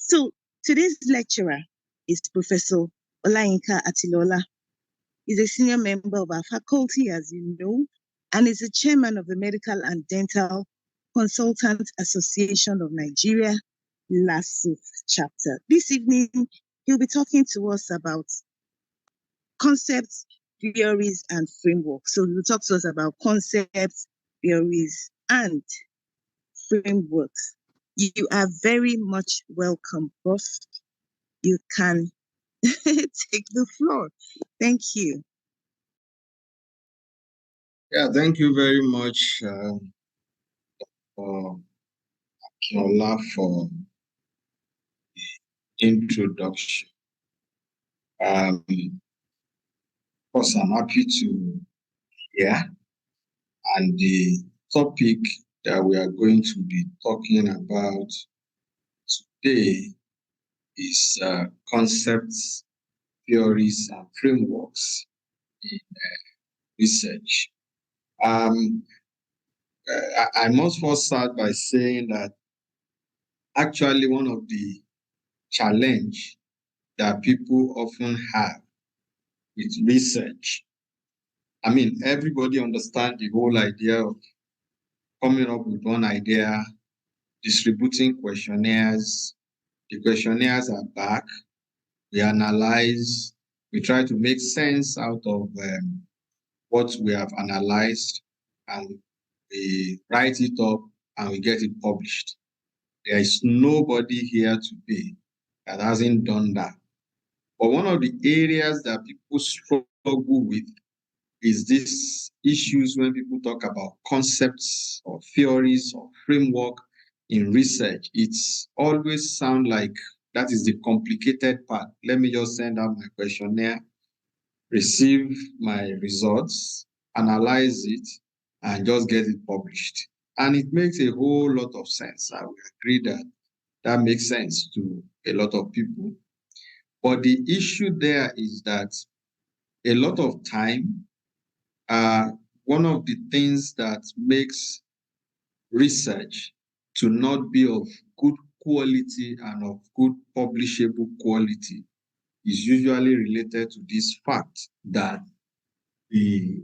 So today's lecturer is Professor Atilola. He's a senior member of our faculty, as you know, and is the chairman of the Medical and Dental Consultant Association of Nigeria, LASUF chapter. This evening, he'll be talking to us about concepts, theories, and frameworks. So he'll talk to us about concepts, theories, and frameworks. You are very much welcome, Prof. You can take the floor. Thank you. Yeah, thank you very much, Atilola, for the introduction. Of course, I'm happy to hear, and the topic that we are going to be talking about today is concepts, theories, and frameworks in research. I must first start by saying that actually one of the challenge that people often have with research. I mean, everybody understands the whole idea of coming up with one idea, distributing questionnaires. The questionnaires are back. We analyze. We try to make sense out of what we have analyzed, and we write it up and we get it published. There is nobody here today that hasn't done that. But one of the areas that people struggle with is these issues when people talk about concepts or theories or framework in research. It's always sound like that is the complicated part. Let me just send out my questionnaire, receive my results, analyze it, and just get it published. And it makes a whole lot of sense. I would agree that that makes sense to a lot of people. But the issue there is that a lot of time, one of the things that makes research to not be of good quality and of good publishable quality is usually related to this fact that the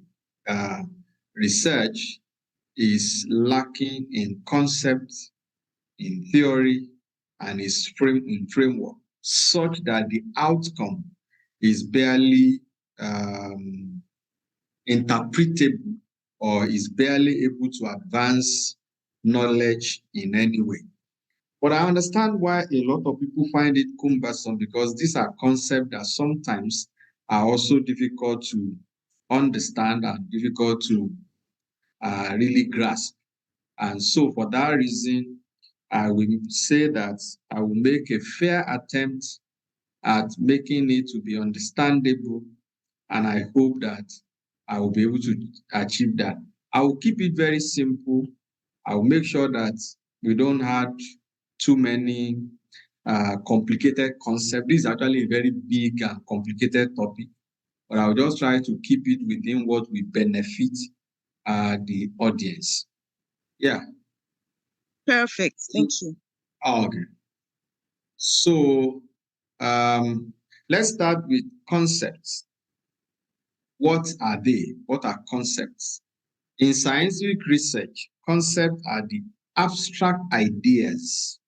research is lacking in concept, in theory, and in framework, such that the outcome is barely interpretable or is barely able to advance knowledge in any way. But I understand why a lot of people find it cumbersome, because these are concepts that sometimes are also difficult to understand and difficult to really grasp. And so for that reason, I will say that I will make a fair attempt at making it to be understandable, and I hope that I will be able to achieve that. I will keep it very simple. I will make sure that we don't have too many complicated concepts. This is actually a very big and complicated topic, but I'll just try to keep it within what will benefit the audience. Yeah. Perfect. Thank you. Okay. So let's start with concepts. What are they? What are concepts? In scientific research, concepts are the abstract ideas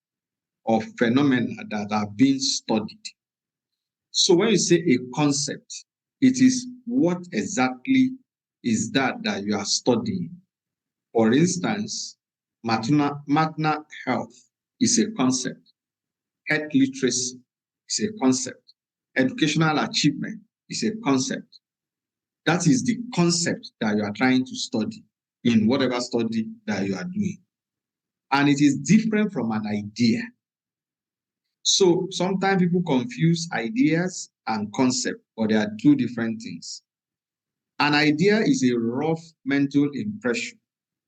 of phenomena that are being studied. So when you say a concept, it is what exactly is that you are studying. For instance, maternal health is a concept. Health literacy is a concept. Educational achievement is a concept. That is the concept that you are trying to study in whatever study that you are doing. And it is different from an idea. So sometimes people confuse ideas and concept, but they are two different things. An idea is a rough mental impression,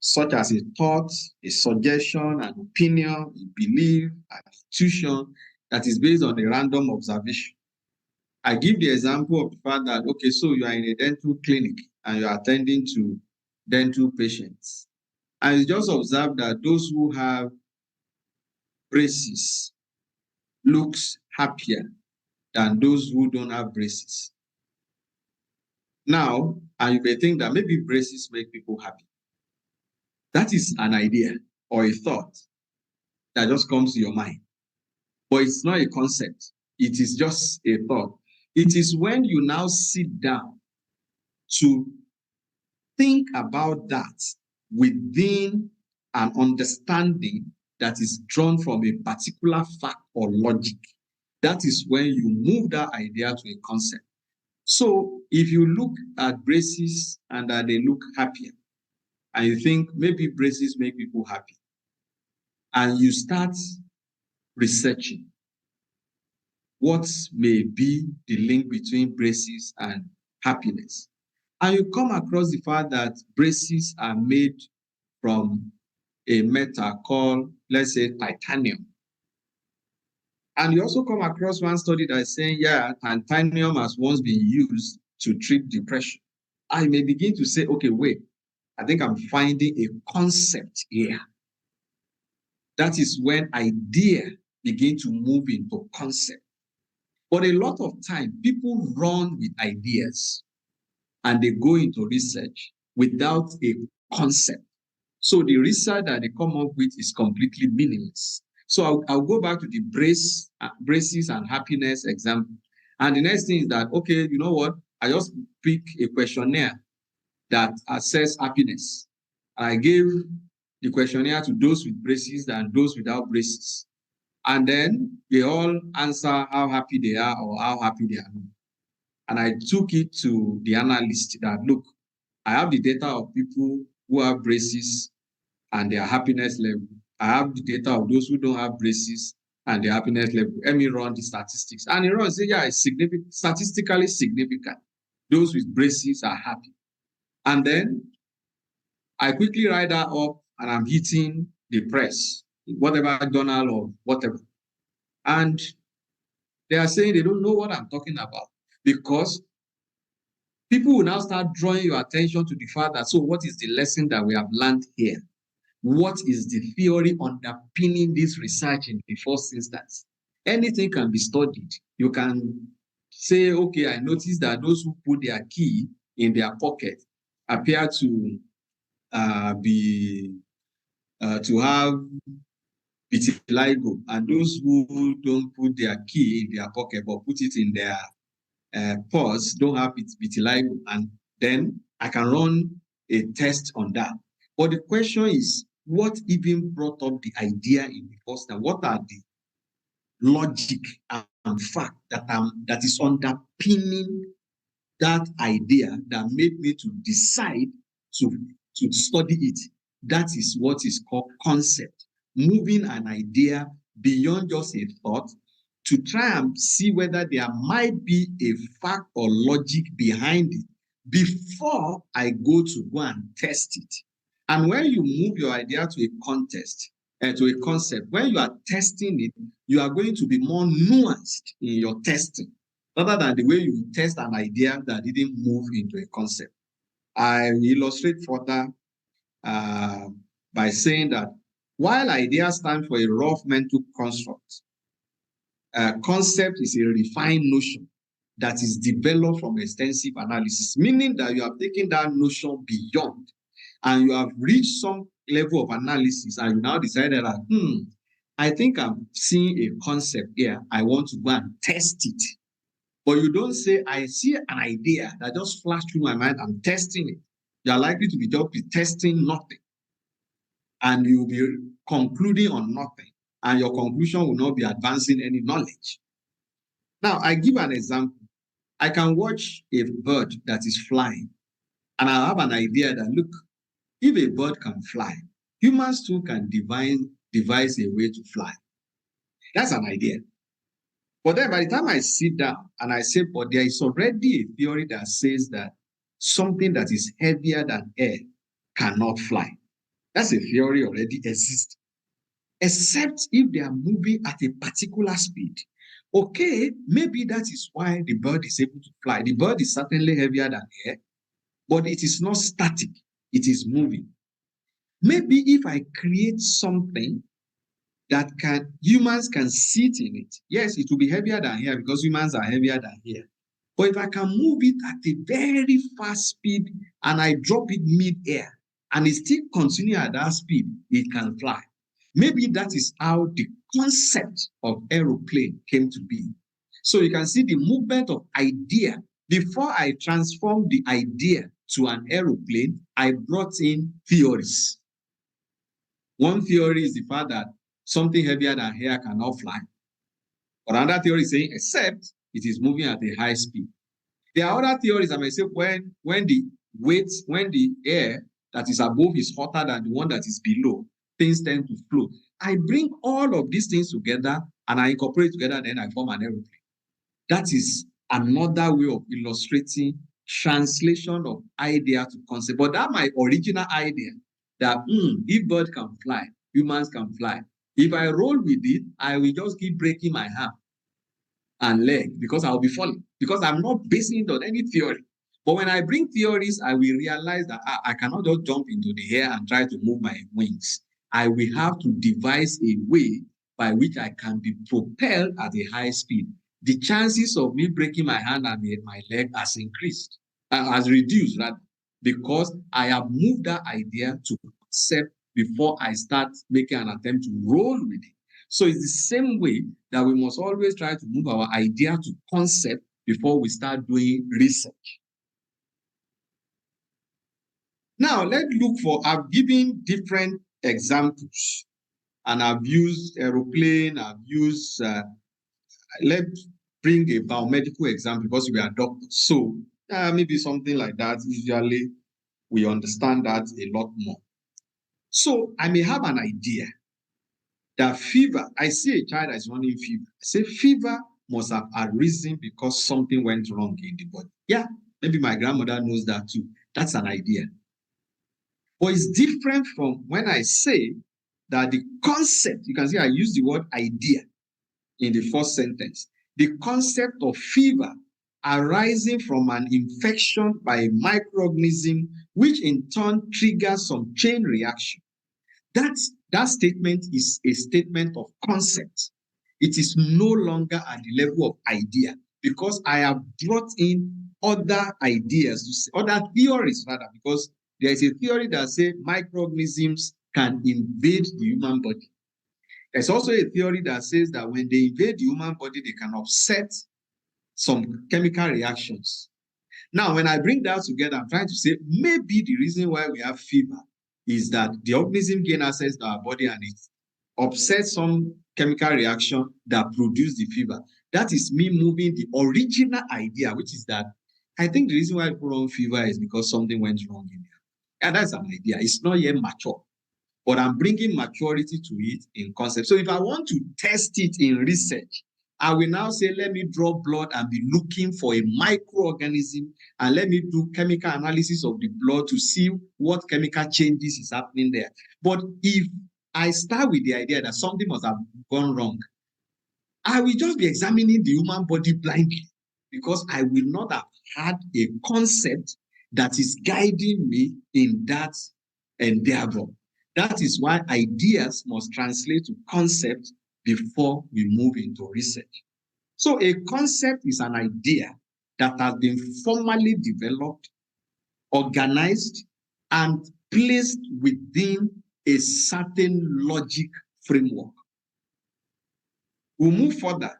such as a thought, a suggestion, an opinion, a belief, an institution that is based on a random observation. I give the example of the fact that, okay, so you are in a dental clinic and you are attending to dental patients. And you just observe that those who have braces looks happier than those who don't have braces. Now, and you may think that maybe braces make people happy. That is an idea or a thought that just comes to your mind. But it's not a concept. It is just a thought. It is when you now sit down to think about that within an understanding that is drawn from a particular fact or logic. That is when you move that idea to a concept. So if you look at braces and that they look happier, and you think maybe braces make people happy, and you start researching what may be the link between braces and happiness, and you come across the fact that braces are made from a metal called, let's say, titanium. And you also come across one study that is saying, yeah, titanium has once been used to treat depression. I may begin to say, okay, wait, I think I'm finding a concept here. That is when idea begin to move into concept. But a lot of time, people run with ideas and they go into research without a concept. So the research that they come up with is completely meaningless. So I'll go back to the braces and happiness example. And the next thing is that, okay, you know what? I just pick a questionnaire that assess happiness. I gave the questionnaire to those with braces and those without braces. And then they all answer how happy they are or how happy they are not. And I took it to the analyst that, look, I have the data of people who have braces and their happiness level. I have the data of those who don't have braces and their happiness level. Let me run the statistics. And it runs, yeah, it's significant, statistically significant. Those with braces are happy. And then I quickly write that up and I'm hitting the press, whatever journal or whatever. And they are saying they don't know what I'm talking about because people will now start drawing your attention to the fact that, so what is the lesson that we have learned here? What is the theory underpinning this research in the first instance? Anything can be studied. You can say, okay, I noticed that those who put their key in their pocket appear to have vitiligo, and those who don't put their key in their pocket but put it in their purse don't have vitiligo. And then I can run a test on that. But the question is, what even brought up the idea in the first time? What are the logic and fact that is underpinning that idea that made me to decide to study it? That is what is called concept. Moving an idea beyond just a thought to try and see whether there might be a fact or logic behind it before I go and test it. And when you move your idea to a context, to a concept, when you are testing it, you are going to be more nuanced in your testing, rather than the way you test an idea that didn't move into a concept. I will illustrate further by saying that while ideas stand for a rough mental construct, concept is a refined notion that is developed from extensive analysis, meaning that you have taken that notion beyond and you have reached some level of analysis and you now decided that, I think I'm seeing a concept here. I want to go and test it. But you don't say, I see an idea that just flashed through my mind, I'm testing it. You're likely to be testing nothing. And you'll be concluding on nothing. And your conclusion will not be advancing any knowledge. Now, I give an example. I can watch a bird that is flying, and I have an idea that, look, if a bird can fly, humans too can devise a way to fly. That's an idea. But then by the time I sit down and I say, but there is already a theory that says that something that is heavier than air cannot fly. That's a theory already exists. Except if they are moving at a particular speed. Okay, maybe that is why the bird is able to fly. The bird is certainly heavier than air, but it is not static. It is moving. Maybe if I create something that humans can sit in it. Yes, it will be heavier than here because humans are heavier than here. But if I can move it at a very fast speed and I drop it mid-air and it still continue at that speed, it can fly. Maybe that is how the concept of aeroplane came to be. So you can see the movement of idea. Before I transformed the idea to an aeroplane, I brought in theories. One theory is the fact that something heavier than air cannot fly. But another theory is saying, except it is moving at a high speed. There are other theories that may say when the air that is above is hotter than the one that is below, things tend to float. I bring all of these things together and I incorporate together, then I form an aeroplane. That is another way of illustrating translation of idea to concept. But that my original idea that if bird can fly, humans can fly. If I roll with it, I will just keep breaking my arm and leg because I'll be falling, because I'm not basing it on any theory. But when I bring theories, I will realize that I cannot just jump into the air and try to move my wings. I will have to devise a way by which I can be propelled at a high speed. The chances of me breaking my hand and my leg has increased, has reduced, rather, because I have moved that idea to concept before I start making an attempt to roll with it. So it's the same way that we must always try to move our idea to concept before we start doing research. Now, let's look for, I've given different examples, and I've used aeroplane, I've used, let's bring a biomedical example because we are doctors. So maybe something like that, usually we understand that a lot more. So I may have an idea that fever, I see a child that is running fever. I say fever must have arisen because something went wrong in the body. Yeah, maybe my grandmother knows that too. That's an idea. But it's different from when I say that the concept, you can see I use the word idea in the first sentence. The concept of fever arising from an infection by a microorganism, which in turn triggers some chain reaction. That statement is a statement of concept. It is no longer at the level of idea because I have brought in other ideas, other theories rather, because there is a theory that says microorganisms can invade the human body. There's also a theory that says that when they invade the human body, they can upset some chemical reactions. Now, when I bring that together, I'm trying to say maybe the reason why we have fever is that the organism gain access to our body and it upsets some chemical reaction that produce the fever. That is me moving the original idea, which is that I think the reason why people run fever is because something went wrong in there. And that's an idea. It's not yet mature, but I'm bringing maturity to it in concept. So if I want to test it in research, I will now say, let me draw blood and be looking for a microorganism, and let me do chemical analysis of the blood to see what chemical changes is happening there. But if I start with the idea that something must have gone wrong, I will just be examining the human body blindly because I will not have had a concept that is guiding me in that endeavor. That is why ideas must translate to concept before we move into research. So a concept is an idea that has been formally developed, organized, and placed within a certain logic framework. We'll move further.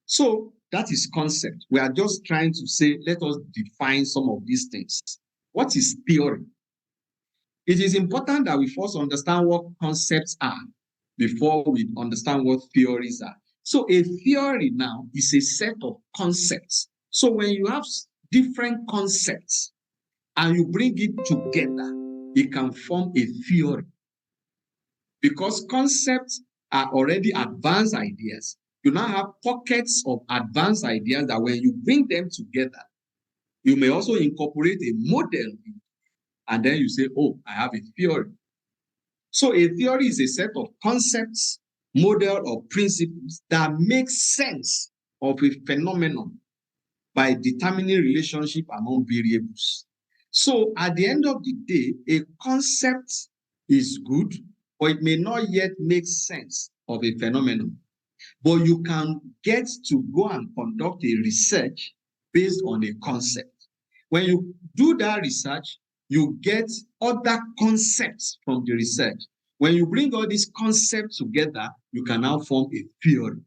So that is concept. We are just trying to say, let us define some of these things. What is theory? It is important that we first understand what concepts are before we understand what theories are. So a theory now is a set of concepts. So when you have different concepts and you bring it together, it can form a theory. Because concepts are already advanced ideas. You now have pockets of advanced ideas that when you bring them together, you may also incorporate a model, and then you say, oh, I have a theory. So a theory is a set of concepts, model, or principles that make sense of a phenomenon by determining relationship among variables. So at the end of the day, a concept is good, but it may not yet make sense of a phenomenon. But you can get to go and conduct a research based on a concept. When you do that research, you get other concepts from the research. When you bring all these concepts together, you can now form a theory.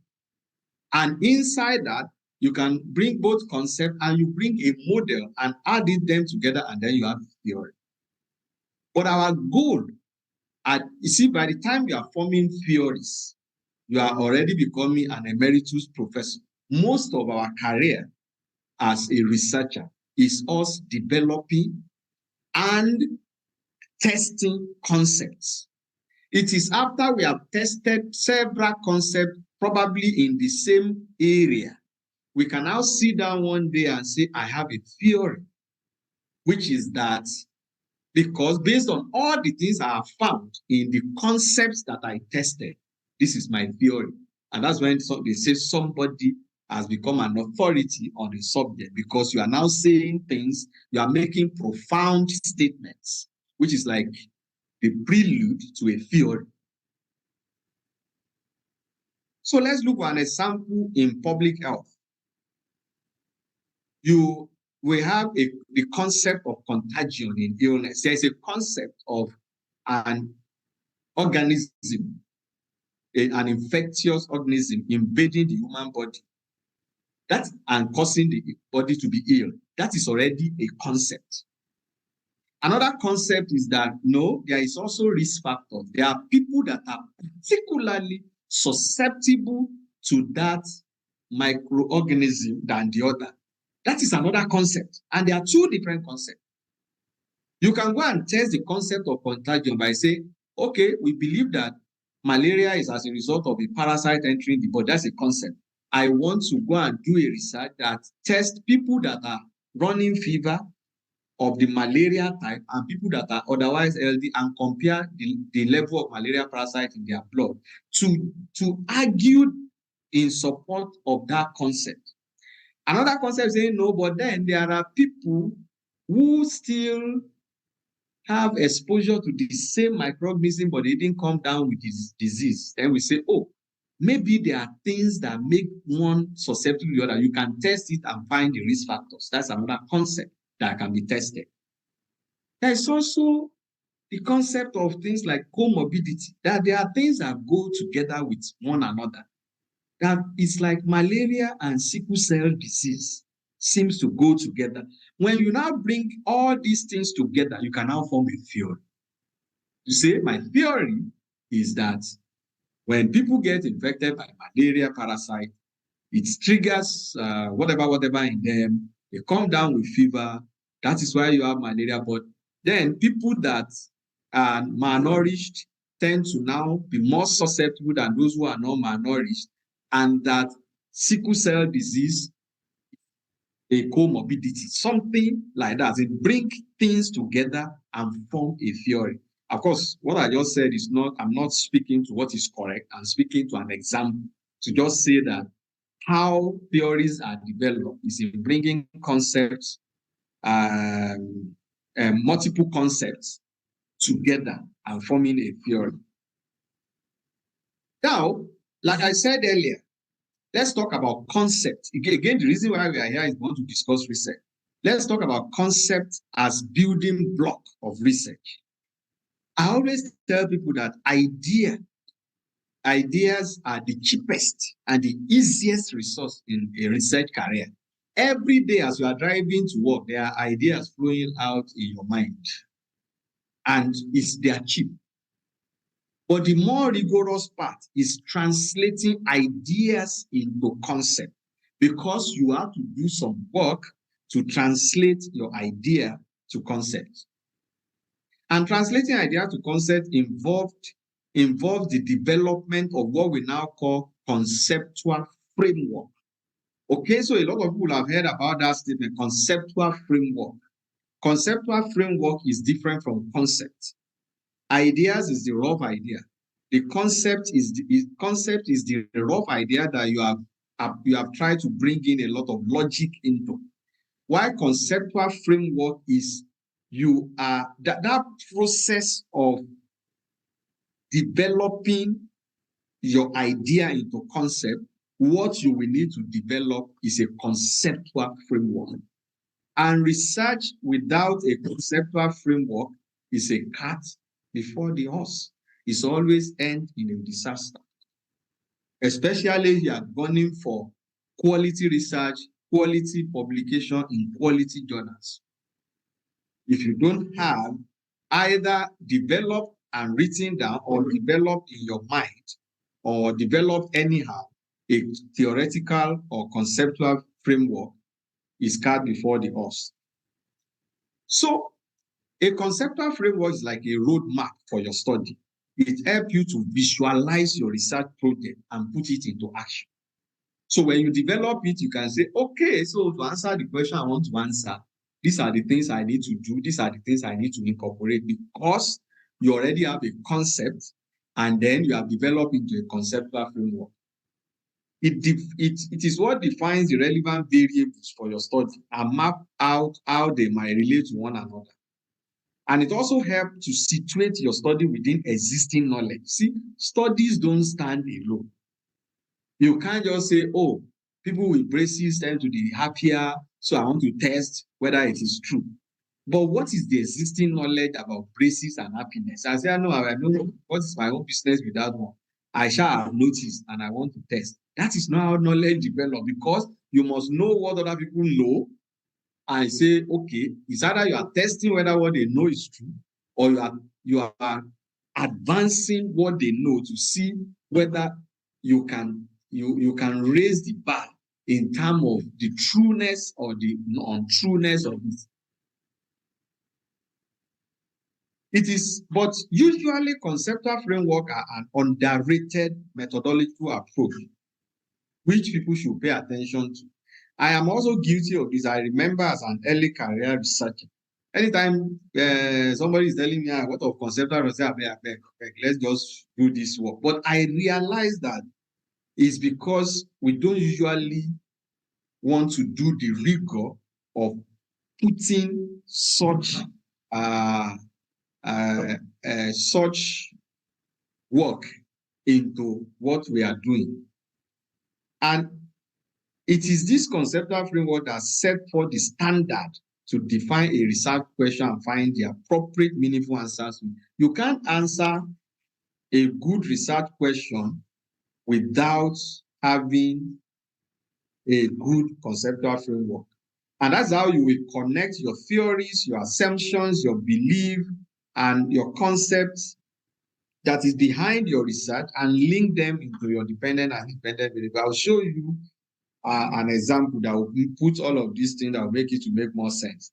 And inside that, you can bring both concepts and you bring a model and add them together, and then you have a theory. But our goal, you see, by the time you are forming theories, you are already becoming an emeritus professor. Most of our career as a researcher is us developing and testing concepts. It is after we have tested several concepts, probably in the same area, we can now sit down one day and say, I have a theory, which is that because based on all the things I have found in the concepts that I tested, this is my theory. And that's when they say somebody has become an authority on a subject, because you are now saying things, you are making profound statements, which is like the prelude to a theory. So let's look at an example in public health. We have the concept of contagion in illness. There is a concept of an organism, an infectious organism invading the human body and causing the body to be ill. That is already a concept. Another concept is that no, there is also risk factors. There are people that are particularly susceptible to that microorganism than the other. That is another concept. And there are two different concepts. You can go and test the concept of contagion by saying, okay, we believe that malaria is as a result of a parasite entering the body. That's a concept. I want to go and do a research that tests people that are running fever of the malaria type and people that are otherwise healthy, and compare the level of malaria parasite in their blood to argue in support of that concept. Another concept is saying no, but then there are people who still have exposure to the same microorganism, but they didn't come down with this disease. Then we say, oh, maybe there are things that make one susceptible to the other. You can test it and find the risk factors. That's another concept that can be tested. There is also the concept of things like comorbidity, that there are things that go together with one another. That it's like malaria and sickle cell disease seems to go together. When you now bring all these things together, you can now form a theory. You say, my theory is that when people get infected by malaria parasite, it triggers whatever in them. They come down with fever. That is why you have malaria. But then people that are malnourished tend to now be more susceptible than those who are not malnourished, and that sickle cell disease, a comorbidity, something like that. They bring things together and form a theory. Of course, what I just said is not, I'm not speaking to what is correct. I'm speaking to an example to just say that how theories are developed is in bringing concepts, multiple concepts together and forming a theory. Now, like I said earlier, let's talk about concept. Again, the reason why we are here is we want to discuss research. Let's talk about concept as building block of research. I always tell people that ideas are the cheapest and the easiest resource in a research career. Every day as you are driving to work, there are ideas flowing out in your mind, and they are cheap. But the more rigorous part is translating ideas into concept, because you have to do some work to translate your idea to concept. And translating idea to concept involves the development of what we now call conceptual framework. Okay, so a lot of people have heard about that statement, conceptual framework. Conceptual framework is different from concept. Ideas is the rough idea. The concept is the rough idea that you have tried to bring in a lot of logic into. Why conceptual framework is that process of developing your idea into concept, what you will need to develop is a conceptual framework. And research without a conceptual framework is a cart before the horse. It's always end in a disaster. Especially if you are gunning for quality research, quality publication in quality journals. If you don't have either developed and written down or developed in your mind or developed anyhow a theoretical or conceptual framework, is cart before the horse. So a conceptual framework is like a roadmap for your study. It helps you to visualize your research project and put it into action. So when you develop it, you can say, okay, so to answer the question I want to answer, these are the things I need to do, these are the things I need to incorporate, because you already have a concept and then you have developed into a conceptual framework. It is what defines the relevant variables for your study and map out how they might relate to one another. And it also helps to situate your study within existing knowledge. See, studies don't stand alone. You can't just say, oh, people with braces tend to be happier, so I want to test whether it is true. But what is the existing knowledge about braces and happiness? I say, I don't know what is my own business with that one. I shall have noticed and I want to test. That is not how knowledge develops, because you must know what other people know and say, okay, it's either you are testing whether what they know is true, or you are advancing what they know to see whether you can raise the bar in terms of the trueness or the untrueness of it. It is, but usually conceptual framework are an underrated methodological approach, which people should pay attention to. I am also guilty of this. I remember as an early career researcher, anytime somebody is telling me what of conceptual, I say, let's just do this work. But I realized that it's because we don't usually want to do the rigor of putting such such work into what we are doing. And it is this conceptual framework that set for the standard to define a research question and find the appropriate meaningful answers. You can't answer a good research question without having a good conceptual framework. And that's how you will connect your theories, your assumptions, your belief, and your concepts that is behind your research and link them into your dependent and dependent variable. I'll show you an example that will put all of these things that will make it to make more sense.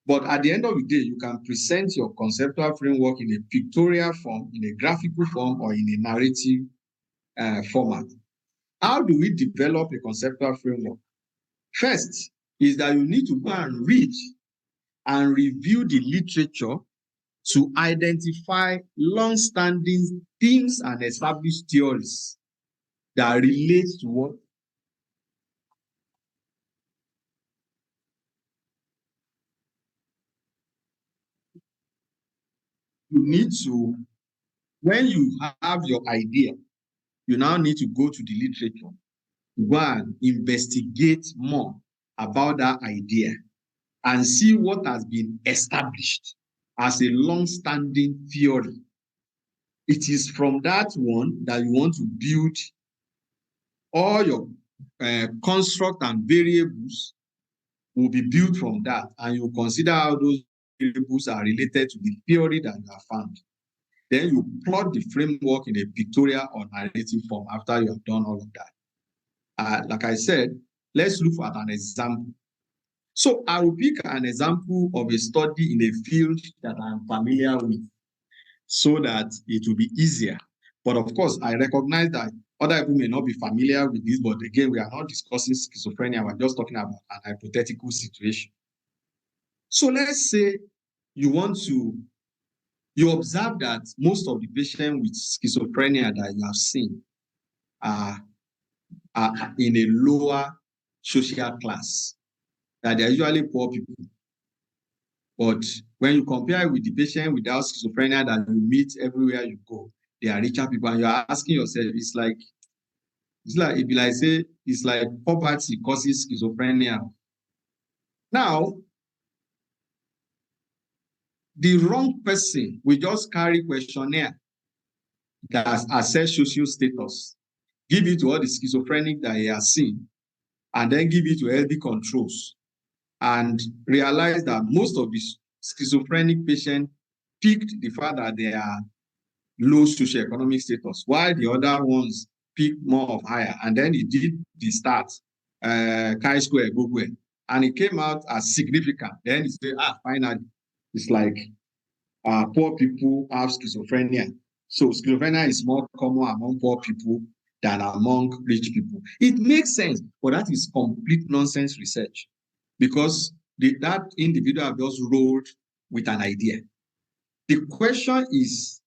But at the end of the day, you can present your conceptual framework in a pictorial form, in a graphical form, or in a narrative format. How do we develop a conceptual framework? First is that you need to go and read and review the literature to identify long-standing themes and established theories that relate to what you need to, when you have your idea, you now need to go to the literature, go and investigate more about that idea and see what has been established as a long-standing theory. It is from that one that you want to build all your construct and variables will be built from that, and you consider how those variables are related to the theory that you have found. Then you plot the framework in a pictorial or narrative form after you have done all of that. Like I said, let's look at an example. So I will pick an example of a study in a field that I'm familiar with so that it will be easier. But of course, I recognize that other people may not be familiar with this, but again, we are not discussing schizophrenia. We're just talking about an hypothetical situation. So let's say you observe that most of the patients with schizophrenia that you have seen are in a lower social class, that they are usually poor people. But when you compare with the patient without schizophrenia that you meet everywhere you go, they are richer people, and you are asking yourself, it's like it'd be like say it's like poverty causes schizophrenia. Now, the wrong person will just carry questionnaire that assess social status, give it to all the schizophrenic that he has seen, and then give it to healthy controls, and realize that most of the schizophrenic patients picked the fact that they are low socioeconomic status, while the other ones picked more of higher. And then he did the stat, chi-square, Google, and it came out as significant. Then he said, finally, it's like poor people have schizophrenia. So schizophrenia is more common among poor people than among rich people. It makes sense, but that is complete nonsense research, because that individual have just rolled with an idea. The question is,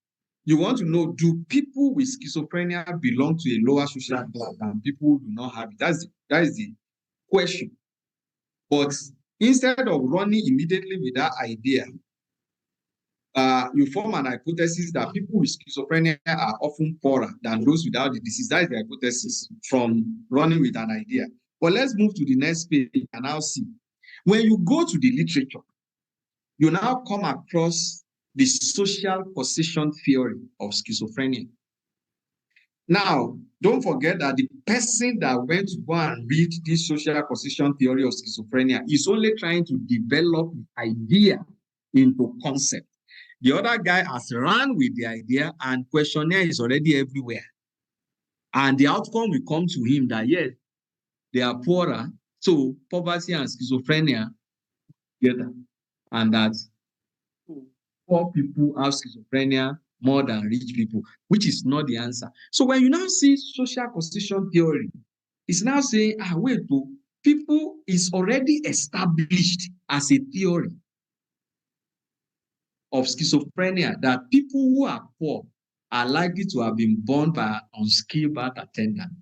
you want to know, do people with schizophrenia belong to a lower social class than people who do not have it? That is the question. But instead of running immediately with that idea, you form an hypothesis that people with schizophrenia are often poorer than those without the disease. That is the hypothesis from running with an idea. But let's move to the next page and now see. When you go to the literature, you now come across the social position theory of schizophrenia. Now, don't forget that the person that went to go and read this social position theory of schizophrenia is only trying to develop the idea into concept. The other guy has run with the idea, and questionnaire is already everywhere. And the outcome will come to him that, yes, they are poorer, so poverty and schizophrenia together, and that poor people have schizophrenia more than rich people, which is not the answer. So when you now see social position theory, it's now saying, wait, people is already established as a theory of schizophrenia that people who are poor are likely to have been born by unskilled birth attendant.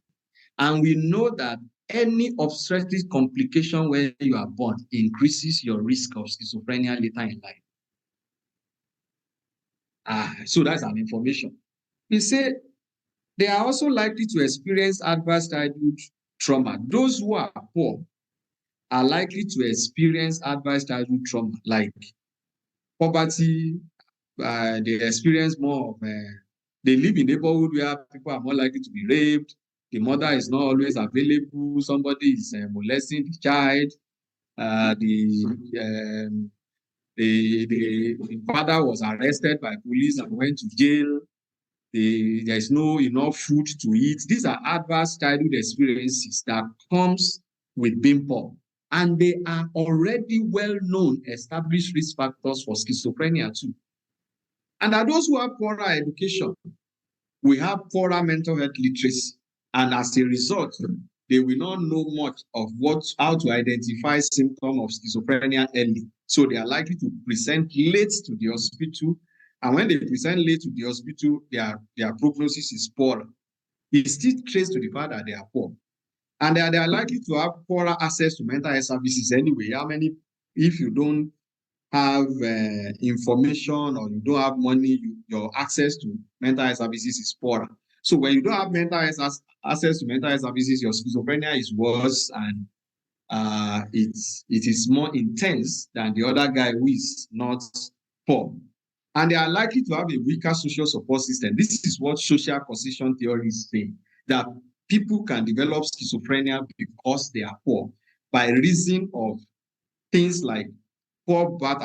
And we know that any obstetric complication when you are born increases your risk of schizophrenia later in life. So that's an information. We say they are also likely to experience adverse childhood trauma. Those who are poor are likely to experience adverse childhood trauma, like poverty. They experience more of, they live in neighborhood where people are more likely to be raped. The mother is not always available. Somebody is molesting the child. The father was arrested by police and went to jail. There is no enough food to eat. These are adverse childhood experiences that comes with being poor. And they are already well-known established risk factors for schizophrenia too. And are those who have poorer education, we have poorer mental health literacy. And as a result, they will not know much of how to identify symptoms of schizophrenia early. So they are likely to present late to the hospital. And when they present late to the hospital, their prognosis is poor. It's still traced to the fact that they are poor. And they are likely to have poorer access to mental health services anyway. If you don't have information or you don't have money, your access to mental health services is poorer. So when you don't have access to mental health services, your schizophrenia is worse, and it is more intense than the other guy who is not poor. And they are likely to have a weaker social support system. This is what social position theory is saying, that people can develop schizophrenia because they are poor by reason of things like poor birth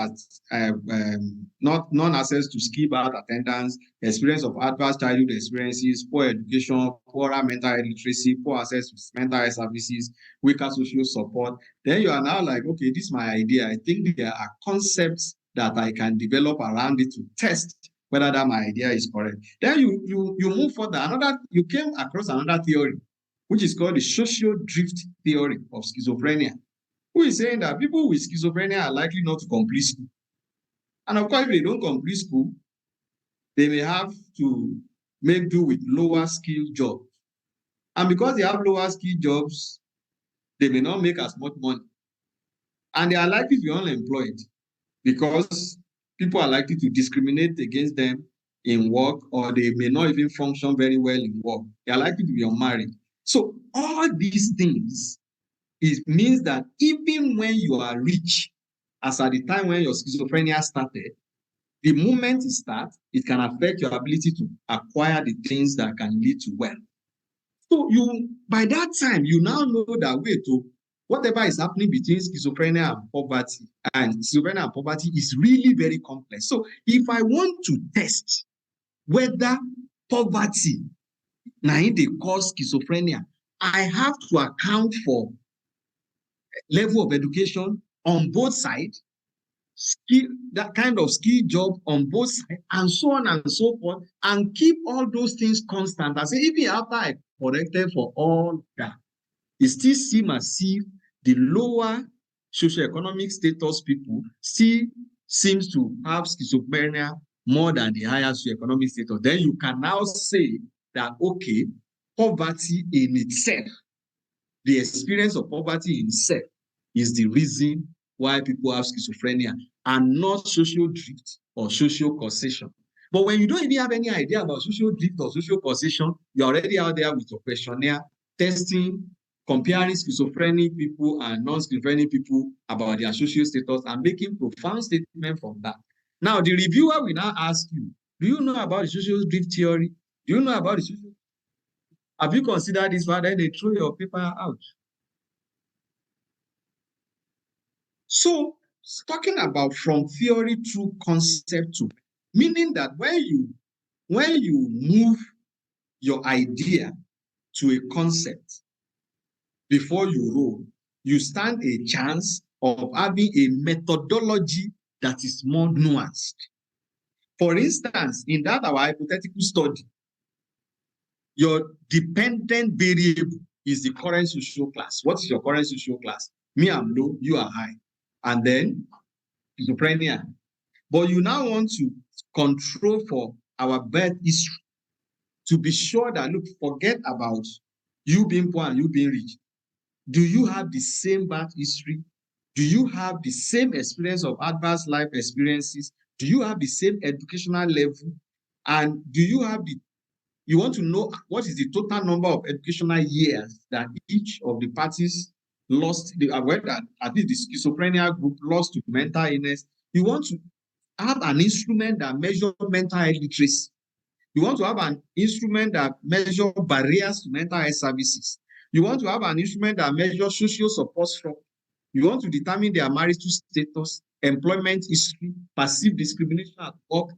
non-access to skilled birth attendance, experience of adverse childhood experiences, poor education, poorer mental health literacy, poor access to mental health services, weaker social support. Then you are now like, okay, this is my idea. I think there are concepts that I can develop around it to test whether that my idea is correct. Then you move further. You came across another theory, which is called the social drift theory of schizophrenia, who is saying that people with schizophrenia are likely not to complete school. And of course, if they don't complete school, they may have to make do with lower skill jobs. And because they have lower skill jobs, they may not make as much money. And they are likely to be unemployed because people are likely to discriminate against them in work, or they may not even function very well in work. They are likely to be unmarried. So all these things, it means that even when you are rich, as at the time when your schizophrenia started, the moment it starts, it can affect your ability to acquire the things that can lead to wealth. So by that time, you now know that whatever is happening between schizophrenia and poverty is really very complex. So if I want to test whether poverty now they cause schizophrenia, I have to account for level of education on both sides, that kind of skill job on both sides, and so on and so forth, and keep all those things constant. I say, even after I corrected for all that, it still seems as if the lower socioeconomic status people still seems to have schizophrenia more than the higher socioeconomic status. Then you can now say that, okay, poverty in itself, the experience of poverty in itself is the reason why people have schizophrenia, and not social drift or social causation. But when you don't even have any idea about social drift or social causation, you're already out there with your questionnaire, testing, comparing schizophrenic people and non-schizophrenic people about their social status, and making profound statements from that. Now, the reviewer will now ask you, do you know about the social drift theory? Do you know about the social? Have you considered this one? Then they throw your paper out. So, talking about from theory through concept to, meaning that when you move your idea to a concept before you roll, you stand a chance of having a methodology that is more nuanced. For instance, in that our hypothetical study, your dependent variable is the current social class. What is your current social class? Me, I'm low, you are high. And then schizophrenia. But you now want to control for our birth history to be sure that, look, forget about you being poor and you being rich. Do you have the same birth history? Do you have the same experience of adverse life experiences? Do you have the same educational level? And do you have you want to know what is the total number of educational years that each of the parties lost, at least the schizophrenia group lost to mental illness. You want to have an instrument that measures mental health literacy. You want to have an instrument that measures barriers to mental health services. You want to have an instrument that measures social support structure. You want to determine their marital status, employment history, perceived discrimination at work,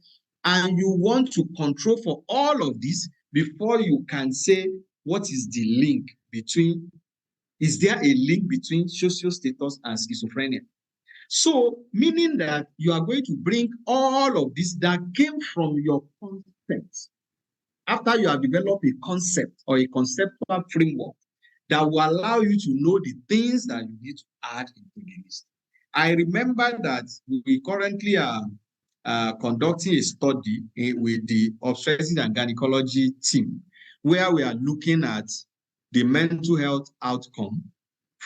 and you want to control for all of this before you can say what is the link between, is there a link between social status and schizophrenia? So, meaning that you are going to bring all of this that came from your concept. After you have developed a concept or a conceptual framework that will allow you to know the things that you need to add into the list. I remember that we currently are conducting a study with the obstetrics and gynecology team, where we are looking at the mental health outcome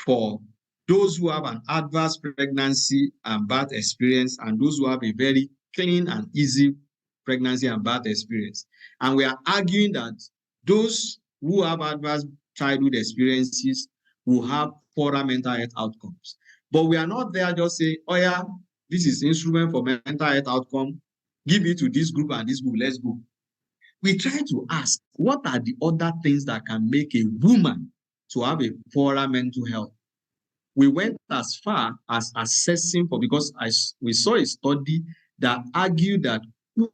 for those who have an adverse pregnancy and birth experience, and those who have a very clean and easy pregnancy and birth experience. And we are arguing that those who have adverse childhood experiences will have poorer mental health outcomes. But we are not there just saying, oh yeah, this is instrument for mental health outcome, give it to this group and this group, let's go. We try to ask, what are the other things that can make a woman to have a poorer mental health? We went as far as assessing because we saw a study that argued that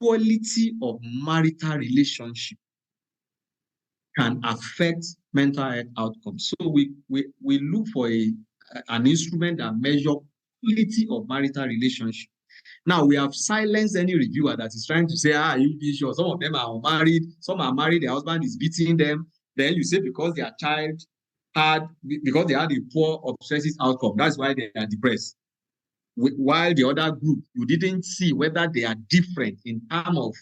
quality of marital relationship can affect mental health outcomes. So we look for an instrument that measures quality of marital relationship. Now, we have silenced any reviewer that is trying to say, you be sure. Some of them are unmarried, some are married, their husband is beating them. Then you say because they had a poor obsessive outcome, that's why they are depressed. While the other group, you didn't see whether they are different in terms of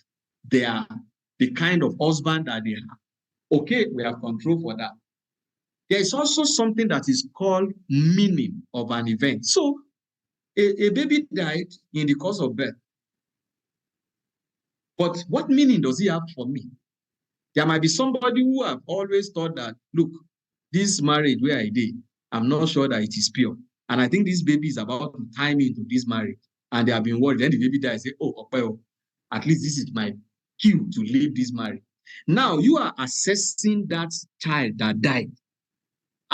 the kind of husband that they have. Okay, we have control for that. There is also something that is called meaning of an event. So, a baby died in the course of birth. But what meaning does it have for me? There might be somebody who have always thought that, look, this marriage where I did, I'm not sure that it is pure. And I think this baby is about to tie me into this marriage. And they have been worried. Then the baby dies. Say, oh, at least this is my cue to leave this marriage. Now you are assessing that child that died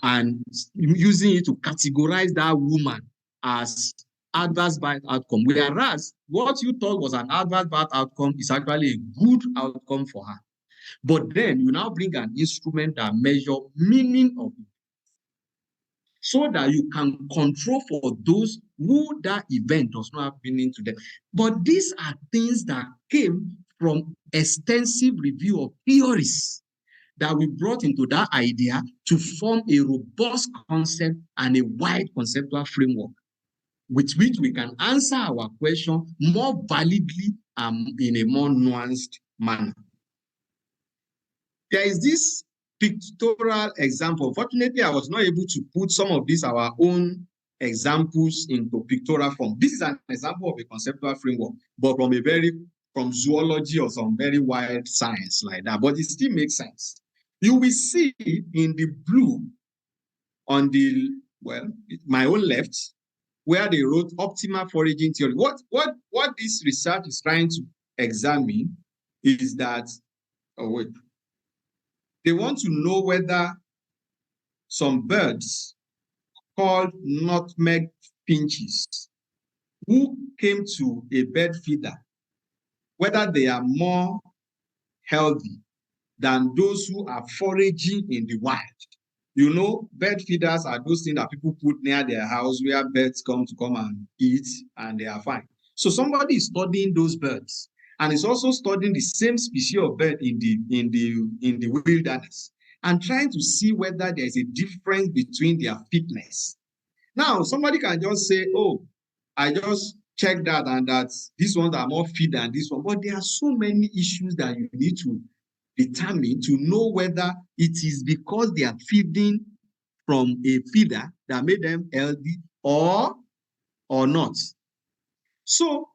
and using it to categorize that woman as adverse bad outcome. Whereas what you thought was an adverse bad outcome is actually a good outcome for her. But then you now bring an instrument that measures meaning of it, so that you can control for those who that event does not have meaning to them. But these are things that came from extensive review of theories that we brought into that idea to form a robust concept and a wide conceptual framework with which we can answer our question more validly and in a more nuanced manner. There is this pictorial example. Unfortunately, I was not able to put some of these our own examples into pictorial form. This is an example of a conceptual framework, but from zoology or some very wild science like that, but it still makes sense. You will see in the blue on the, my own left, where they wrote optimal foraging theory. What this research is trying to examine is that, they want to know whether some birds called nutmeg finches who came to a bird feeder, whether they are more healthy than those who are foraging in the wild. You know, bird feeders are those things that people put near their house where birds come and eat and they are fine. So somebody is studying those birds and is also studying the same species of bird in the wilderness and trying to see whether there is a difference between their fitness. Now, somebody can just say, oh, I just checked that and that these ones are more fit than this one. But there are so many issues that you need to determine to know whether it is because they are feeding from a feeder that made them healthy or not. So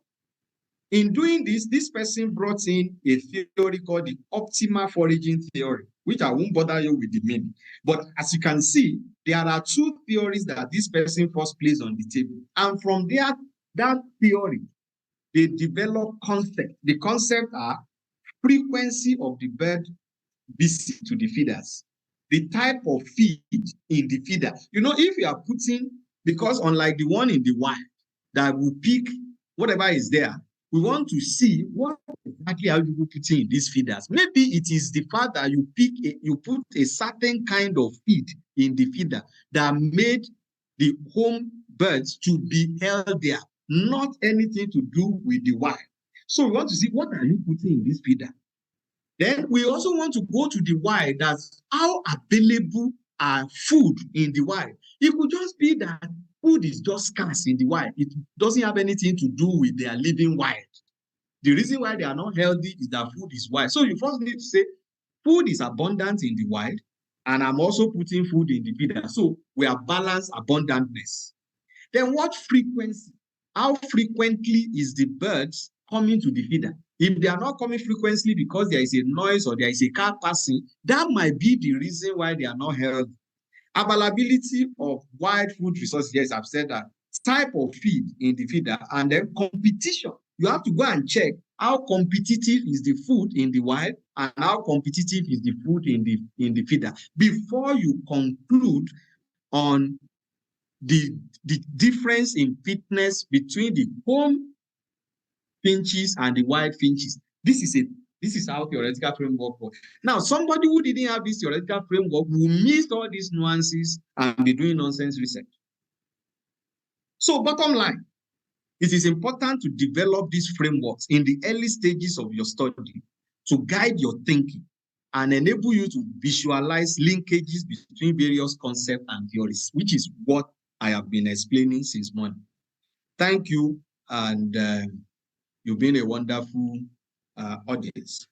in doing this, this person brought in a theory called the optimal foraging theory, which I won't bother you with the meaning. But as you can see, there are two theories that this person first placed on the table. And from there, that theory, they develop concepts. The concepts are frequency of the bird visit to the feeders, the type of feed in the feeder. You know, if you are putting, because unlike the one in the wild that will pick whatever is there, we want to see what exactly are you putting in these feeders. Maybe it is the fact that you put a certain kind of feed in the feeder that made the home birds to be held there, not anything to do with the wild. So we want to see what are you putting in this feeder. Then we also want to go to the wild. That's how available are food in the wild. It could just be that food is just scarce in the wild. It doesn't have anything to do with their living wild. The reason why they are not healthy is that food is wild. So you first need to say food is abundant in the wild, and I'm also putting food in the feeder. So we are balanced abundantness. Then what frequency? How frequently is the birds coming to the feeder? If they are not coming frequently because there is a noise or there is a car passing, that might be the reason why they are not healthy. Availability of wild food resources, yes, I've said that. Type of feed in the feeder, and then competition. You have to go and check how competitive is the food in the wild and how competitive is the food in the feeder before you conclude on the difference in fitness between the home finches and the wild finches. This is how theoretical framework works. Now, somebody who didn't have this theoretical framework will miss all these nuances and be doing nonsense research. So, bottom line, it is important to develop these frameworks in the early stages of your study to guide your thinking and enable you to visualize linkages between various concepts and theories, which is what I have been explaining since morning. Thank you, and you've been a wonderful audience.